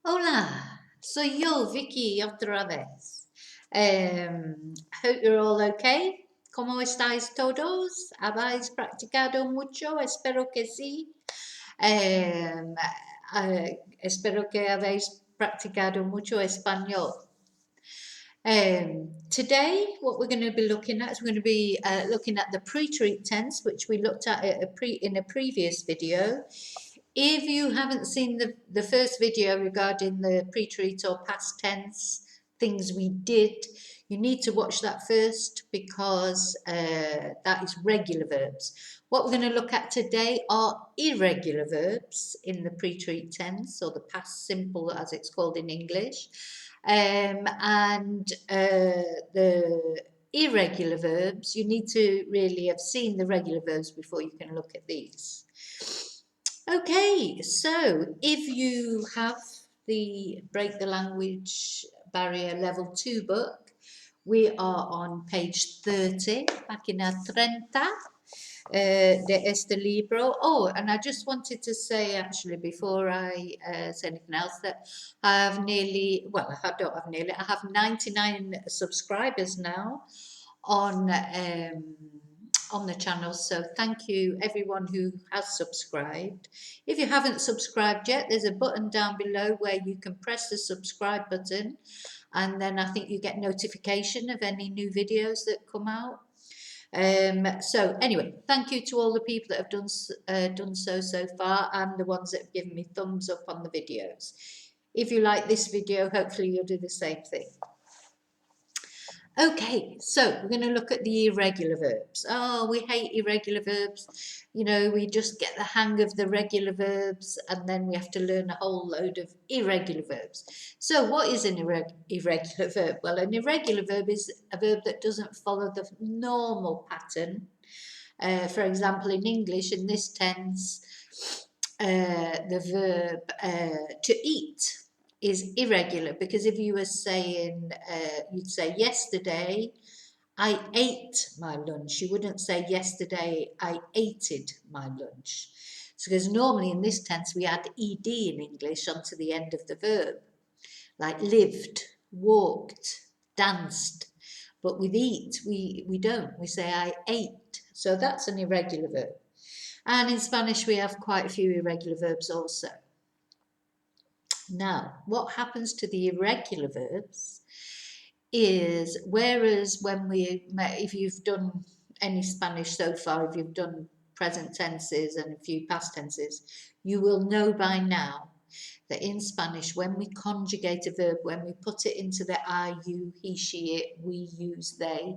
Hola, soy yo, Vicky, otra vez. Hope you're all okay. ¿Cómo estáis todos? ¿Habéis practicado mucho? Espero que sí. Em, Espero que habéis practicado mucho español. Today, what we're going to be looking at is we're going to be looking at the preterite tense, which we looked at in a previous video. If you haven't seen the first video regarding the preterite or past tense things we did, you need to watch that first because that is regular verbs. What we're going to look at today are irregular verbs in the preterite tense, or the past simple as it's called in English. The irregular verbs, you need to really have seen the regular verbs before you can look at these. Okay, so if you have the Break the Language Barrier Level 2 book, we are on page 30, página 30 de este libro. Oh, and I just wanted to say, actually, before I say anything else, that I have nearly, well, I don't have nearly, I have 99 subscribers now on the channel, so thank you everyone who has subscribed. If you haven't subscribed yet, there's a button down below where you can press the subscribe button, and then I think you get notification of any new videos that come out. So anyway, thank you to all the people that have done so far, and the ones that have given me thumbs up on the videos. If you like this video, hopefully you'll do the same thing. Okay, so we're going to look at the irregular verbs. Oh, we hate irregular verbs. You know, we just get the hang of the regular verbs and then we have to learn a whole load of irregular verbs. So what is an irregular verb? Well, an irregular verb is a verb that doesn't follow the normal pattern. For example, in English, in this tense, the verb to eat is irregular, because if you were saying, you'd say yesterday I ate my lunch. You wouldn't say yesterday I ated my lunch. So, because normally in this tense we add ed in English onto the end of the verb, like lived, walked, danced. But with eat, we don't. We say I ate. So that's an irregular verb. And in Spanish we have quite a few irregular verbs also. Now, what happens to the irregular verbs is, whereas if you've done any Spanish so far, if you've done present tenses and a few past tenses, you will know by now that in Spanish, when we conjugate a verb, when we put it into the I, you, he, she, it, we, use, they,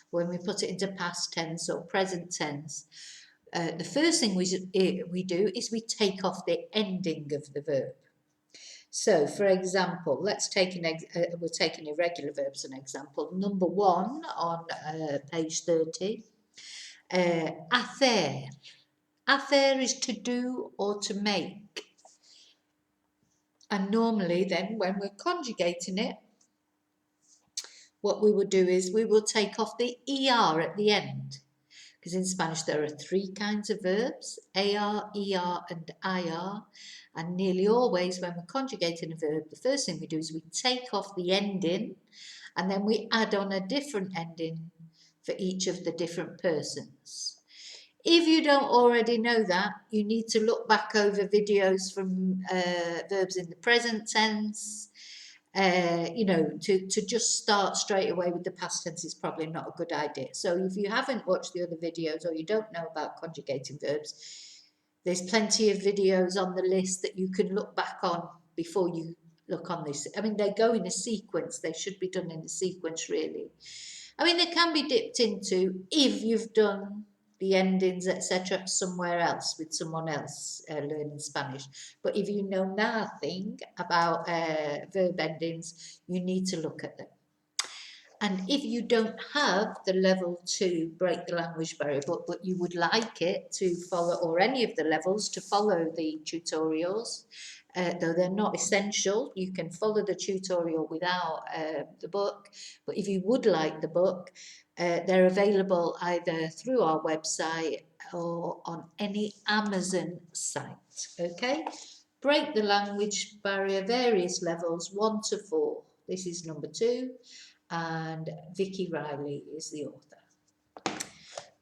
when we put it into past tense or present tense, the first thing we do is we take off the ending of the verb. So, for example, let's take we're taking irregular verbs as an example. Number 1 on page 30. Hacer. Hacer is to do or to make. And normally then, when we're conjugating it, what we will do is we will take off the ER at the end. Because in Spanish there are 3 kinds of verbs, AR, ER and IR, and nearly always when we're conjugating a verb, the first thing we do is we take off the ending and then we add on a different ending for each of the different persons. If you don't already know that, you need to look back over videos from verbs in the present tense. You know, to just start straight away with the past tense is probably not a good idea. So if you haven't watched the other videos or you don't know about conjugating verbs, there's plenty of videos on the list that you can look back on before you look on this. I mean, they go in a sequence. They should be done in a sequence, really. I mean, they can be dipped into if you've done the endings, etc., somewhere else with someone else learning Spanish. But if you know nothing about verb endings, you need to look at them. And if you don't have the level 2 Break the Language Barrier book, but you would like it to follow, or any of the levels to follow the tutorials, though they're not essential, you can follow the tutorial without the book. But if you would like the book, they're available either through our website or on any Amazon site. Okay, Break the language barrier, various levels, 1 to 4. This is number 2, and Vicki Riley is the author.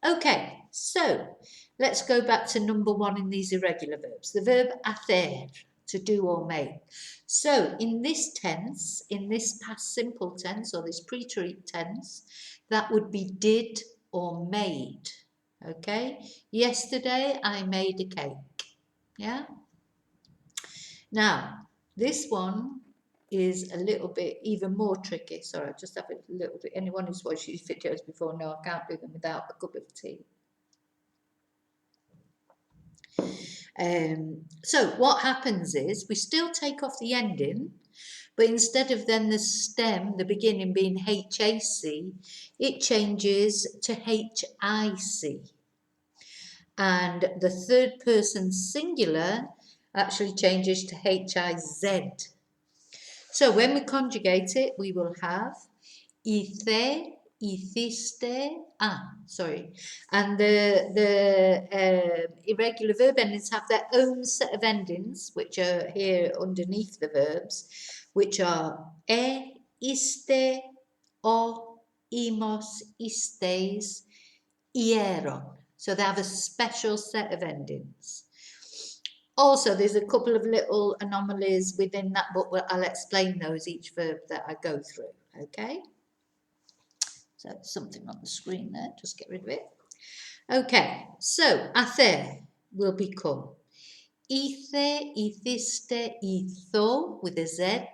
Okay, so let's go back to number 1 in these irregular verbs. The verb hacer, to do or make. So in this tense, in this past simple tense or this preterite tense, that would be did or made. Okay, yesterday I made a cake. Yeah. Now, this one is a little bit even more tricky. Sorry, I just have a little bit. Anyone who's watched these videos before know I can't do them without a cup of tea. So what happens is we still take off the ending, but instead of then the stem, the beginning being HAC, it changes to HIC. And the third person singular actually changes to HIZ. So when we conjugate it, we will have hice, hiciste, and the irregular verb endings have their own set of endings, which are here underneath the verbs, which are iste, o, imos, istes, hieron. So they have a special set of endings. Also, there's a couple of little anomalies within that book, but I'll explain those, each verb that I go through, okay? So something on the screen there, just get rid of it. Okay, so hacer will become hice, hiciste, hizo with a Z,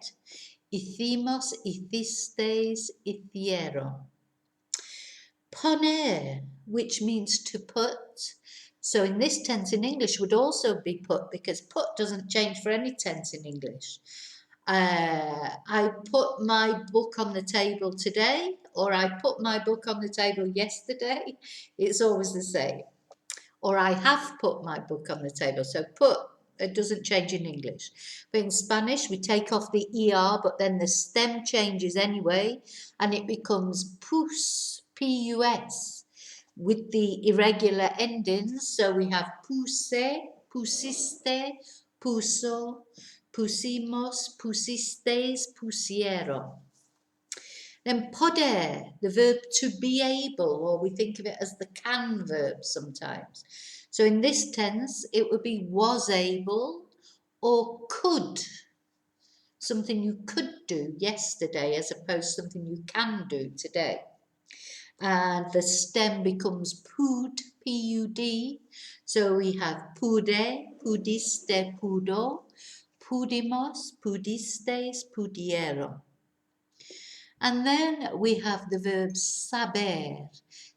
hicimos, hicistes, hicieron. Poner, which means to put. So in this tense in English would also be put, because put doesn't change for any tense in English. I put my book on the table today, or I put my book on the table yesterday. It's always the same. Or I have put my book on the table. So put, it doesn't change in English. But in Spanish, we take off the ER, but then the stem changes anyway, and it becomes pus, P-U-S, with the irregular endings. So we have puse, pusiste, puso, pusimos, pusistes, pusieron. Then poder, the verb to be able, or we think of it as the can verb sometimes. So in this tense, it would be was able or could. Something you could do yesterday as opposed to something you can do today. And the stem becomes pud, P-U-D. So we have pude, pudiste, pudo, pudimos, pudistes, pudieron. And then we have the verb saber.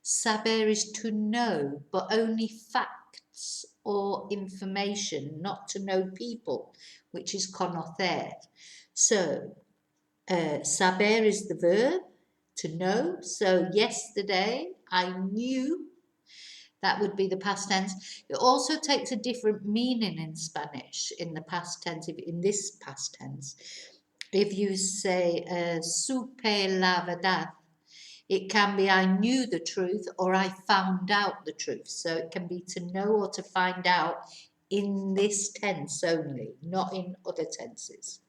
Saber is to know, but only facts or information, not to know people, which is conocer. So, saber is the verb, to know. So, yesterday I knew. That would be the past tense. It also takes a different meaning in Spanish in the past tense, in this past tense. If you say, supe la verdad, it can be I knew the truth or I found out the truth. So it can be to know or to find out in this tense only, not in other tenses.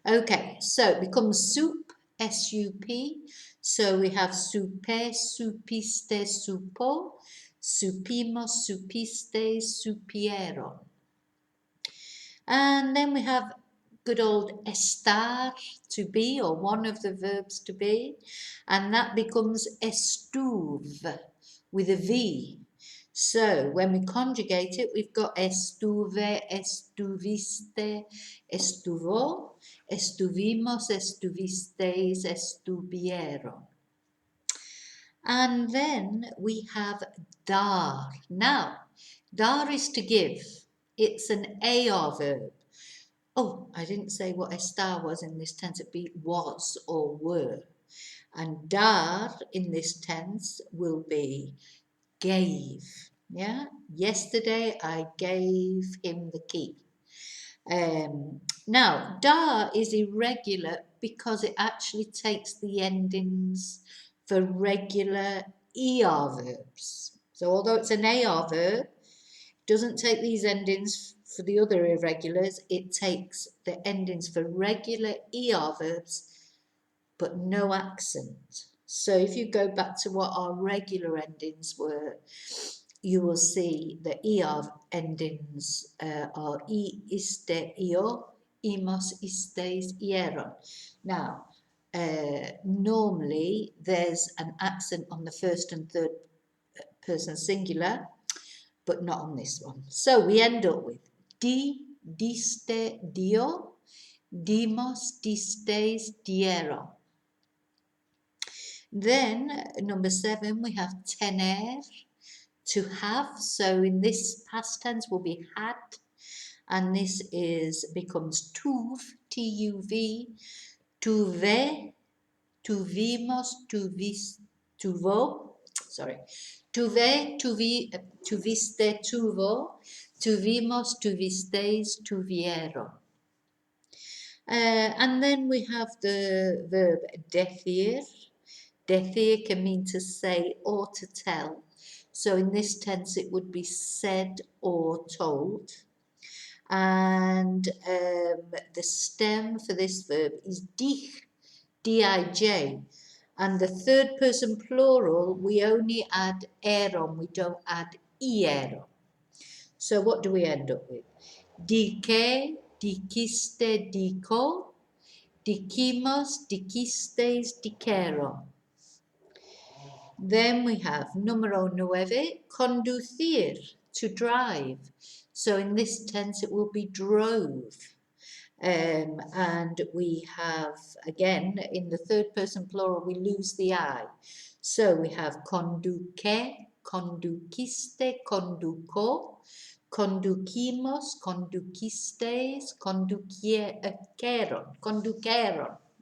Okay, so it becomes sup, S-U-P. So we have supe, supiste, supo, supimos, supiste, supieron. And then we have good old estar, to be, or one of the verbs to be, and that becomes estuve with a V. So when we conjugate it, we've got estuve, estuviste, estuvo, estuvimos, estuvisteis, estuvieron. And then we have dar. Now, dar is to give. It's an AR verb. Oh, I didn't say what estar was in this tense. It'd be was or were. And dar in this tense will be gave. Yeah. Yesterday I gave him the key. Now, dar is irregular because it actually takes the endings for regular ER verbs. So although it's an AR verb, Doesn't take these endings for the other irregulars. It takes the endings for regular ER verbs, but no accent. So if you go back to what our regular endings were, you will see the ER endings are iste, io, imos, istes, ieron. Now, normally there's an accent on the first and third person singular, but not on this one. So we end up with di, diste, dio, dimos, distes, dieron. Then number 7, we have tener, to have. So in this past tense will be had, and this becomes tuv, T-U-V, tuve, tuvimos, tuvis, tuvo, sorry, tuve, tuviste, tuvo, tuvimos, tuvisteis, tuvieron. And then we have the verb decir. Decir can mean to say or to tell. So in this tense it would be said or told. And the stem for this verb is dich, D-I-J. And the third person plural, we only add eron, we don't add ieron. So what do we end up with? Dique, diquiste, dico, diquimos, diquistes, diqueron. Then we have numero 9, conducir, to drive. So in this tense it will be drove. And we have, again, in the third person plural, we lose the I. So we have conduque, conduquiste, conduco, conduquimos, conduquistes, conduqueron,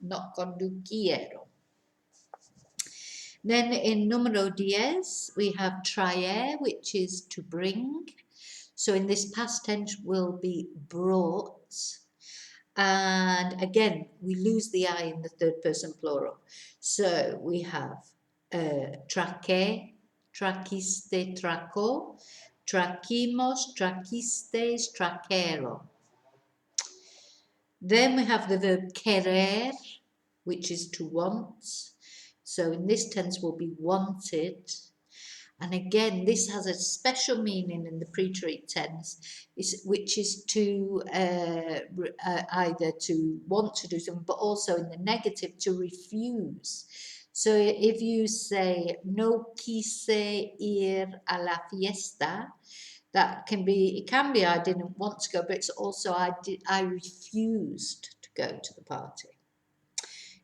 not conduquieron. Then in numero 10, we have traer, which is to bring. So in this past tense will be brought. And again, we lose the I in the third person plural. So we have traque, traquiste, traco, traquimos, traquistes, traquero. Then we have the verb querer, which is to want. So in this tense will be wanted. And again, this has a special meaning in the preterite tense, which is to either to want to do something, but also in the negative, to refuse. So if you say, no quise ir a la fiesta, that can be, it can be I didn't want to go, but it's also I refused to go to the party.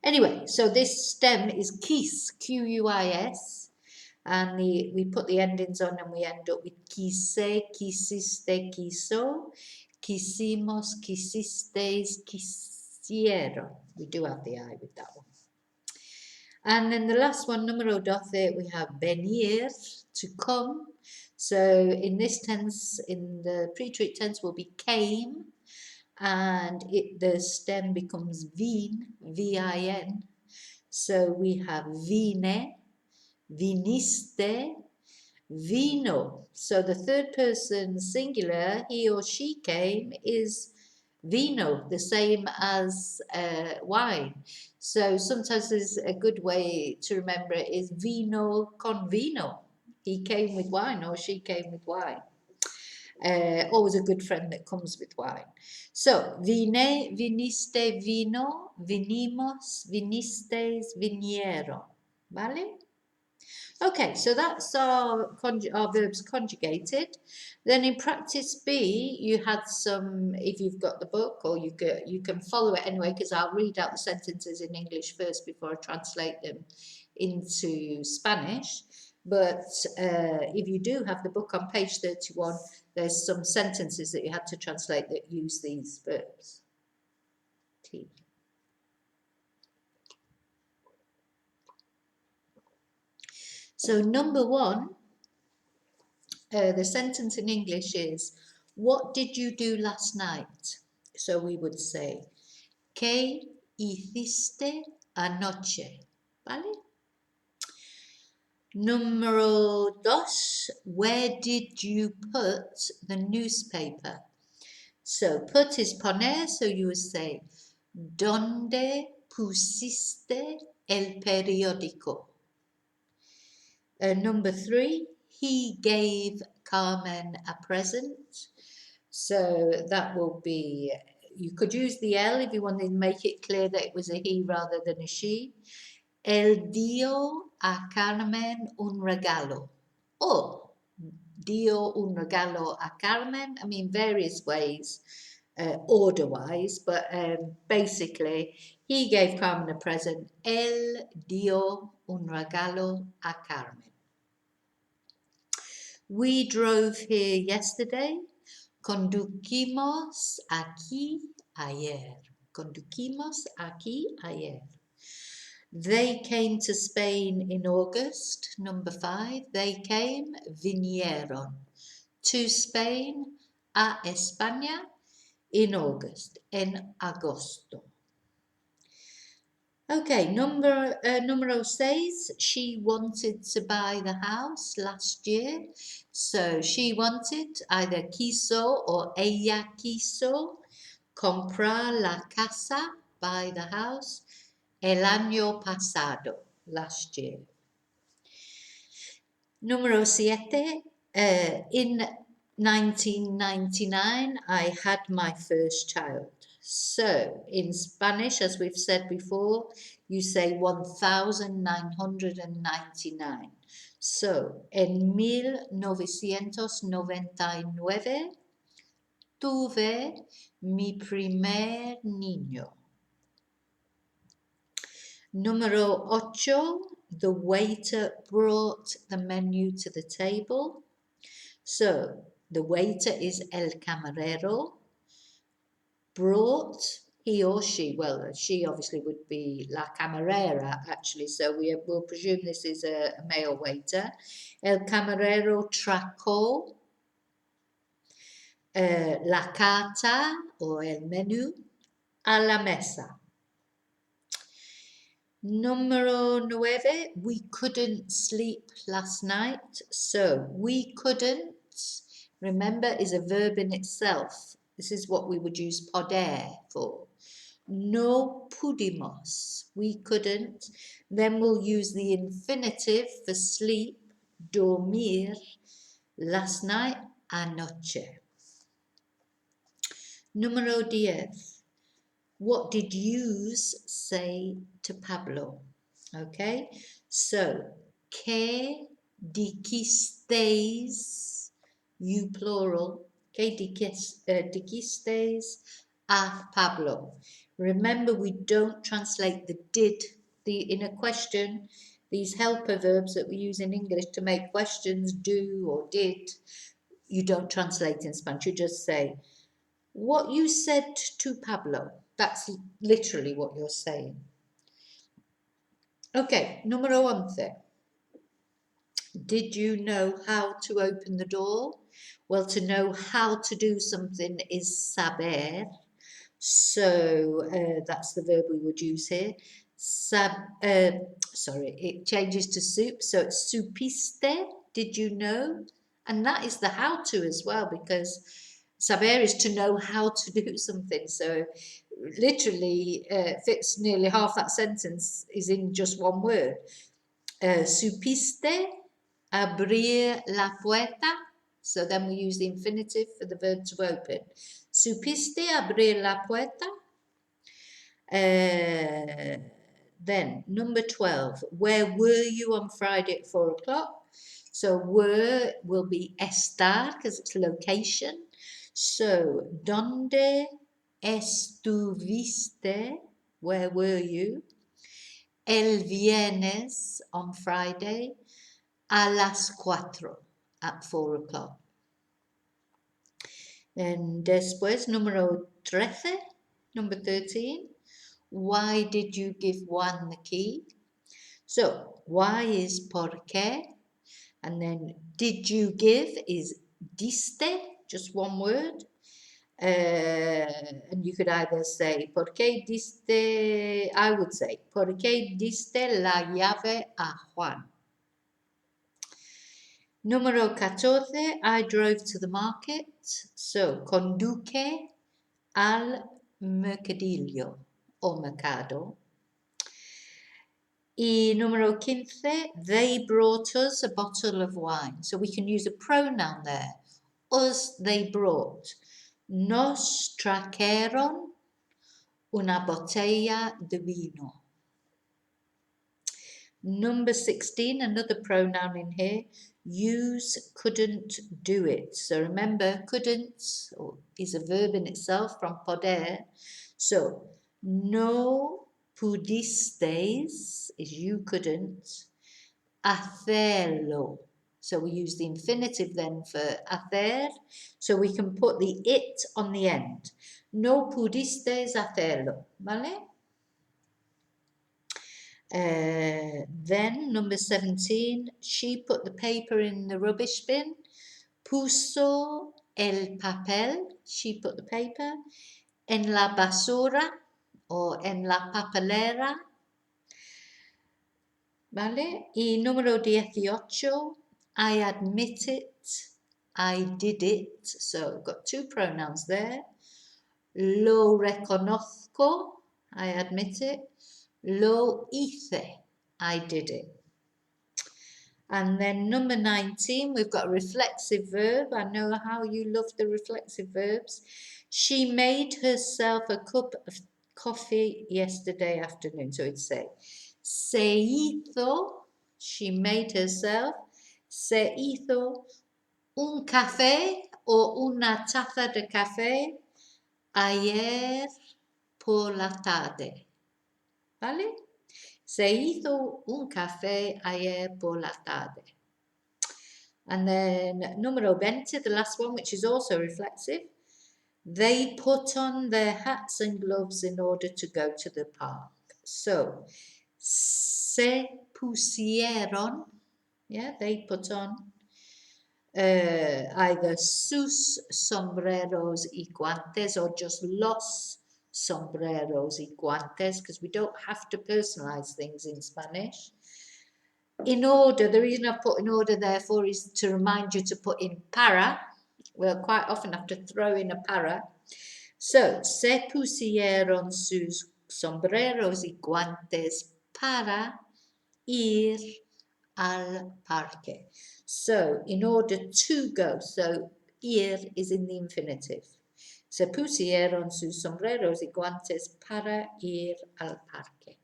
Anyway, so this stem is quis, Q-U-I-S, and we put the endings on and we end up with quise, quisiste, quiso, quisimos, quisistes, quisieron. We do have the I with that one. And then the last one, numero 12, we have venir, to come. So in this tense, in the preterite tense, will be came, and the stem becomes vin, V-I-N. So we have vine, viniste, vino. So the third person singular, he or she came, is vino, the same as wine. So sometimes there's a good way to remember it is vino con vino. He came with wine or she came with wine. Always a good friend that comes with wine. So, vine, viniste, vino, vinimos, vinistes, vinieron. Vale? Okay, so that's our verbs conjugated. Then in practice B, you had some, if you've got the book, or you can follow it anyway, because I'll read out the sentences in English first before I translate them into Spanish. But if you do have the book on page 31, there's some sentences that you had to translate that use these verbs. T. So number 1, the sentence in English is, what did you do last night? So we would say, ¿qué hiciste anoche? ¿Vale? Número dos, where did you put the newspaper? So put is poner, so you would say, ¿Dónde pusiste el periódico? Number three, he gave Carmen a present. So that will be, you could use the L if you wanted to make it clear that it was a he rather than a she. Él dio a Carmen un regalo. Or dio un regalo a Carmen. I mean, various ways, order-wise, but basically, he gave Carmen a present. Él dio un regalo a Carmen. We drove here yesterday. Conducimos aquí ayer. Conducimos aquí ayer. They came to Spain in August. Number 5. They came, vinieron. To Spain, a España, in August, en agosto. Okay, numero 6, she wanted to buy the house last year. So she wanted, either quiso or ella quiso, comprar la casa, buy the house, el año pasado, last year. Número 7, in 1999, I had my first child. So, in Spanish, as we've said before, you say 1999. So, en 1999 tuve mi primer niño. Número 8, the waiter brought the menu to the table. So, the waiter is el camarero. Brought, he or she, well, she obviously would be la camarera, actually, so we'll presume this is a male waiter. El camarero trajo la carta or el menú a la mesa. Número 9, we couldn't sleep last night. So, we couldn't, remember, is a verb in itself. This is what we would use poder for. No pudimos, we couldn't. Then we'll use the infinitive for sleep, dormir, last night, anoche. Número 10. What did yous say to Pablo? Okay, so, ¿qué dijisteis, you plural, ¿qué dijisteis a Pablo? Remember, we don't translate the did, in a question, these helper verbs that we use in English to make questions, do or did, you don't translate in Spanish, you just say, what you said to Pablo. That's literally what you're saying. Okay, número 11. Did you know how to open the door? Well, to know how to do something is saber. So that's the verb we would use here. It changes to soup. So it's supiste, did you know? And that is the how to as well, because saber is to know how to do something. So literally fits nearly half that sentence is in just one word. Supiste abrir la puerta. So then we use the infinitive for the verb to open. Supiste abrir la puerta? Then number 12, where were you on Friday at 4 o'clock? So were will be estar because it's location. So ¿dónde estuviste? Where were you? El viernes on Friday a las 4 at 4 o'clock. And después número 13, number 13. Why did you give Juan the key? So, why is por qué? And then, did you give is diste, just one word. And you could either say, ¿por qué diste? I would say, ¿por qué diste la llave a Juan? Numero 14, I drove to the market. So, conduque al mercadillo o mercado. Y numero 15, they brought us a bottle of wine. So we can use a pronoun there. Us, they brought. Nos trajeron una botella de vino. Number 16, another pronoun in here. Use couldn't do it. So remember, couldn't is a verb in itself from poder. So, no pudistes is you couldn't. Hacerlo. So we use the infinitive then for hacer. So we can put the it on the end. No pudistes hacerlo. ¿Vale? Then number 17, she put the paper in the rubbish bin. Puso el papel, she put the paper, en la basura or en la papelera. ¿Vale? Y número 18, I admit it, I did it. So we've got two pronouns there. Lo reconozco, I admit it. Lo hice, I did it. And then number 19, we've got a reflexive verb. I know how you love the reflexive verbs. She made herself a cup of coffee yesterday afternoon. So it'd say, se hizo, she made herself, se hizo un café o una taza de café ayer por la tarde. ¿Vale? Se hizo un café ayer por la tarde. And then numero 20, the last one, which is also reflexive. They put on their hats and gloves in order to go to the park. So, se pusieron, yeah, they put on either sus sombreros y guantes or just los sombreros y guantes, because we don't have to personalize things in Spanish. In order, the reason I've put in order therefore is to remind you to put in para. We'll quite often have to throw in a para. So, se pusieron sus sombreros y guantes para ir al parque. So, in order to go, so ir is in the infinitive. Se pusieron sus sombreros y guantes para ir al parque.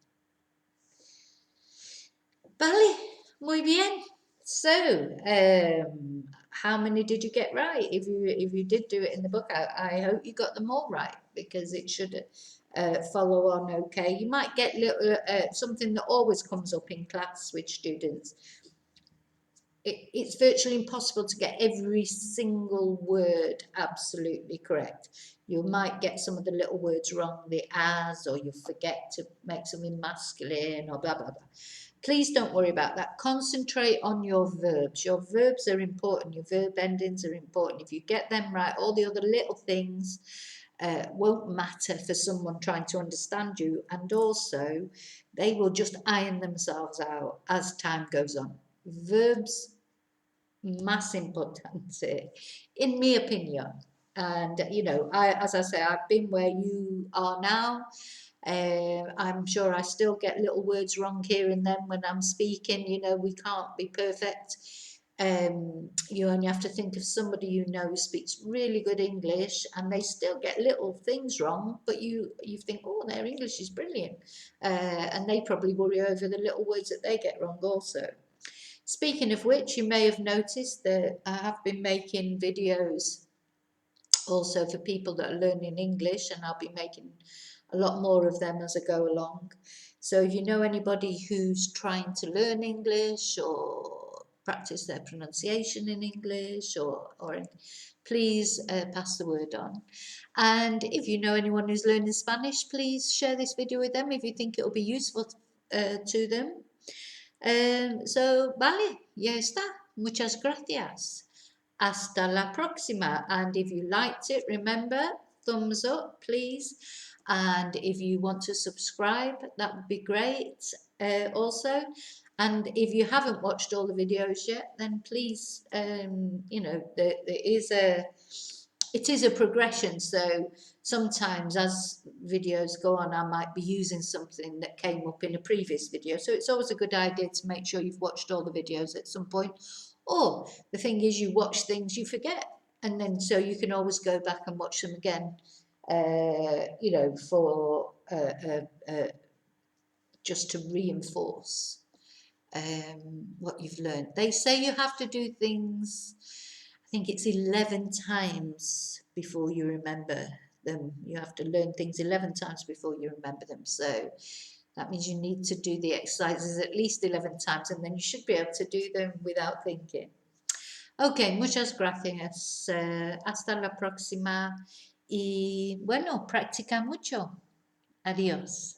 Vale, muy bien. So, how many did you get right? If you did do it in the book, I hope you got them all right, because it should follow on okay. You might get little something that always comes up in class with students. It's virtually impossible to get every single word absolutely correct. You might get some of the little words wrong, the as, or you forget to make something masculine, or blah, blah, blah. Please don't worry about that. Concentrate on your verbs. Your verbs are important. Your verb endings are important. If you get them right, all the other little things won't matter for someone trying to understand you. And also, they will just iron themselves out as time goes on. Verbs, más importante, in my opinion. And, you know, as I say, I've been where you are now. I'm sure I still get little words wrong here and then when I'm speaking. You know, we can't be perfect. You only have to think of somebody you know who speaks really good English and they still get little things wrong, but you think, oh, their English is brilliant. And they probably worry over the little words that they get wrong also. Speaking of which, you may have noticed that I have been making videos also for people that are learning English, and I'll be making a lot more of them as I go along. So if you know anybody who's trying to learn English or practice their pronunciation in English, or please pass the word on. And if you know anyone who's learning Spanish, please share this video with them if you think it will be useful to them. So, vale, ya está. Muchas gracias. Hasta la próxima. And if you liked it, remember, thumbs up, please. And if you want to subscribe, that would be great also. And if you haven't watched all the videos yet, then please, you know, there is it is a progression. So sometimes as videos go on, I might be using something that came up in a previous video. So it's always a good idea to make sure you've watched all the videos at some point. Or the thing is, you watch things you forget, and then so you can always go back and watch them again, you know, for just to reinforce what you've learned. They say you have to do things, I think it's 11 times before you remember them. You have to learn things 11 times before you remember them. So that means you need to do the exercises at least 11 times, and then you should be able to do them without thinking. Ok, muchas gracias. Hasta la próxima. Y bueno, practica mucho. Adiós.